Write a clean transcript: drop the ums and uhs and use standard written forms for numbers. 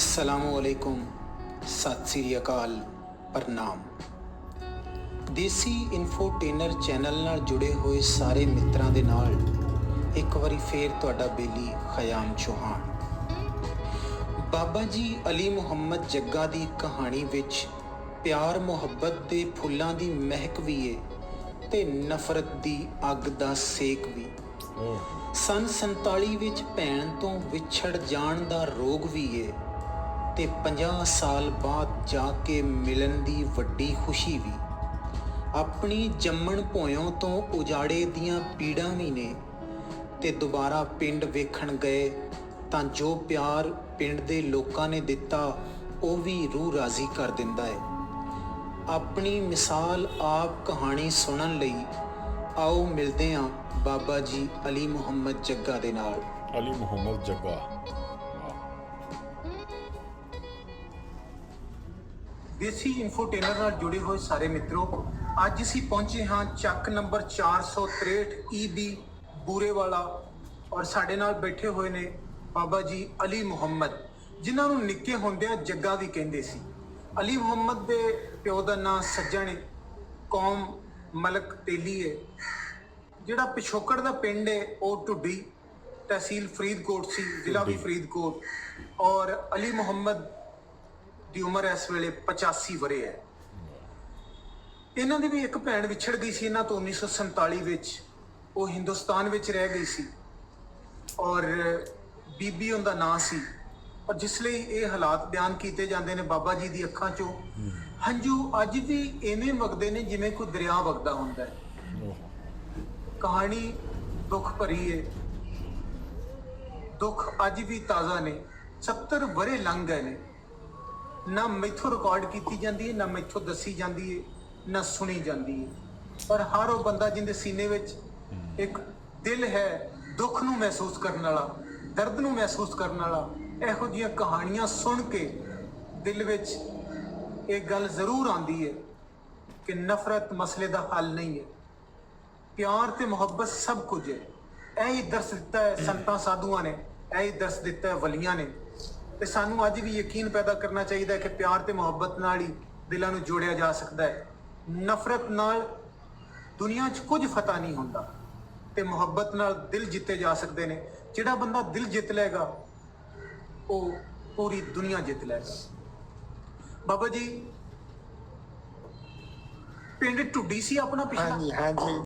अस्सलामुअलैकुम, सत श्री अकाल, प्रणाम। देसी इन्फोटेनर चैनल नाल जुड़े हुए सारे मित्रां दे नाल एक वारी फेर तुहाडा बेली खयाम चौहान। बाबा जी अली मुहम्मद जग्गा दी कहानी विच प्यार मुहब्बत दे फुल्लां दी महक भी है ते नफरत दी अग दा सेक भी। सन 47 विच भैन तो विछड़ जाण दा रोग भी है ते 50 साल बाद जाके मिलन दी वड्डी खुशी भी। अपनी जम्मण भोयों तो उजाड़े दियां पीड़ां भी ने ते दोबारा पिंड वेखण गए तां जो प्यार पिंड दे लोकां ने दिता वो भी रूह राजी कर दिंदा है। अपनी मिसाल आप कहानी सुनन लई आओ मिलदे हां बाबा जी अली मुहम्मद जग्गा दे नाल। अली मुहम्मद जग्गा। देसी इन्फोटेनर ਨਾਲ जुड़े हुए सारे मित्रों, ਅੱਜ ਅਸੀਂ ਪਹੁੰਚੇ ਹਾਂ ਚੱਕ ਨੰਬਰ 463 EB ਬੂਰੇਵਾਲਾ ਔਰ ਸਾਡੇ ਨਾਲ ਬੈਠੇ ਹੋਏ ਨੇ ਬਾਬਾ ਜੀ ਅਲੀ ਮੁਹੰਮਦ, ਜਿਨ੍ਹਾਂ ਨੂੰ ਨਿੱਕੇ ਹੁੰਦਿਆਂ ਜੱਗਾ ਵੀ ਕਹਿੰਦੇ ਸੀ। ਅਲੀ ਮੁਹੰਮਦ ਦੇ ਪਿਓ ਦਾ ਨਾਂ ਸੱਜਣ ਕੌਮ ਮਲਕ ਤੇਲੀ ਹੈ। ਜਿਹੜਾ ਪਿਛੋਕੜ ਦਾ ਪਿੰਡ ਹੈ ਉਹ ਢੁੱਡੀ, ਤਹਿਸੀਲ ਫਰੀਦਕੋਟ ਸੀ, ਜ਼ਿਲ੍ਹਾ ਵੀ ਫਰੀਦਕੋਟ। ਔਰ ਅਲੀ ਮੁਹੰਮਦ ਦੀ ਉਮਰ ਇਸ ਵੇਲੇ 85 ਵਰੇ ਹੈ। ਇਹਨਾਂ ਦੀ ਵੀ ਇੱਕ ਭੈਣ ਵਿਛੜ ਗਈ ਸੀ ਇਹਨਾਂ ਤੋਂ 1947 ਵਿੱਚ। ਉਹ ਹਿੰਦੁਸਤਾਨ ਵਿੱਚ ਰਹਿ ਗਈ ਸੀ ਔਰ ਬੀਬੀ ਉਹਦਾ ਨਾਂ ਸੀ। ਔਰ ਜਿਸ ਲਈ ਇਹ ਹਾਲਾਤ ਬਿਆਨ ਕੀਤੇ ਜਾਂਦੇ ਨੇ ਬਾਬਾ ਜੀ ਦੀ ਅੱਖਾਂ 'ਚੋਂ ਹੰਝੂ ਅੱਜ ਵੀ ਇਵੇਂ ਵਗਦੇ ਨੇ ਜਿਵੇਂ ਕੋਈ ਦਰਿਆ ਵਗਦਾ ਹੁੰਦਾ ਹੈ। ਕਹਾਣੀ ਦੁੱਖ ਭਰੀ ਹੈ, ਦੁੱਖ ਅੱਜ ਵੀ ਤਾਜ਼ਾ ਨੇ। 70 ਵਰੇ ਲੰਘ ਗਏ ਨੇ, ਨਾ ਮੈਥੋਂ ਰਿਕਾਰਡ ਕੀਤੀ ਜਾਂਦੀ ਹੈ, ਨਾ ਮੈਥੋਂ ਦੱਸੀ ਜਾਂਦੀ ਹੈ, ਨਾ ਸੁਣੀ ਜਾਂਦੀ ਹੈ। ਪਰ ਹਰ ਉਹ ਬੰਦਾ ਜਿਹਦੇ ਸੀਨੇ ਵਿੱਚ ਇੱਕ ਦਿਲ ਹੈ ਦੁੱਖ ਨੂੰ ਮਹਿਸੂਸ ਕਰਨ ਵਾਲਾ, ਦਰਦ ਨੂੰ ਮਹਿਸੂਸ ਕਰਨ ਵਾਲਾ, ਇਹੋ ਜਿਹੀਆਂ ਕਹਾਣੀਆਂ ਸੁਣ ਕੇ ਦਿਲ ਵਿੱਚ ਇਹ ਗੱਲ ਜ਼ਰੂਰ ਆਉਂਦੀ ਹੈ ਕਿ ਨਫ਼ਰਤ ਮਸਲੇ ਦਾ ਹੱਲ ਨਹੀਂ ਹੈ। ਪਿਆਰ ਤੇ ਮੁਹੱਬਤ ਸਭ ਕੁਝ ਹੈ। ਇਹ ਹੀ ਦਰਸ ਦਿੱਤਾ ਹੈ ਸੰਤਾਂ ਸਾਧੂਆਂ ਨੇ, ਇਹ ਹੀ ਦਰਸ ਦਿੱਤਾ ਹੈ ਵਲੀਆਂ ਨੇ। ਤੇ ਸਾਨੂੰ ਅੱਜ ਵੀ ਯਕੀਨ ਪੈਦਾ ਕਰਨਾ ਚਾਹੀਦਾ ਹੈ ਕਿ ਪਿਆਰ ਤੇ ਮੁਹੱਬਤ ਨਾਲ ਹੀ ਦਿਲਾਂ ਨੂੰ ਜੋੜਿਆ ਜਾ ਸਕਦਾ ਹੈ। ਨਫ਼ਰਤ ਨਾਲ ਦੁਨੀਆ 'ਚ ਕੁਝ ਫਤਹ ਨਹੀਂ ਹੁੰਦਾ ਤੇ ਮੁਹੱਬਤ ਨਾਲ ਦਿਲ ਜਿੱਤੇ ਜਾ ਸਕਦੇ ਨੇ। ਜਿਹੜਾ ਬੰਦਾ ਦਿਲ ਜਿੱਤ ਲਏਗਾ ਉਹ ਪੂਰੀ ਦੁਨੀਆ ਜਿੱਤ ਲਏਗਾ। ਬਾਬਾ ਜੀ ਪਿੰਡ ਢੁੱਡੀ ਸੀ ਆਪਣਾ ਪਿਛਲਾ? ਹਾਂਜੀ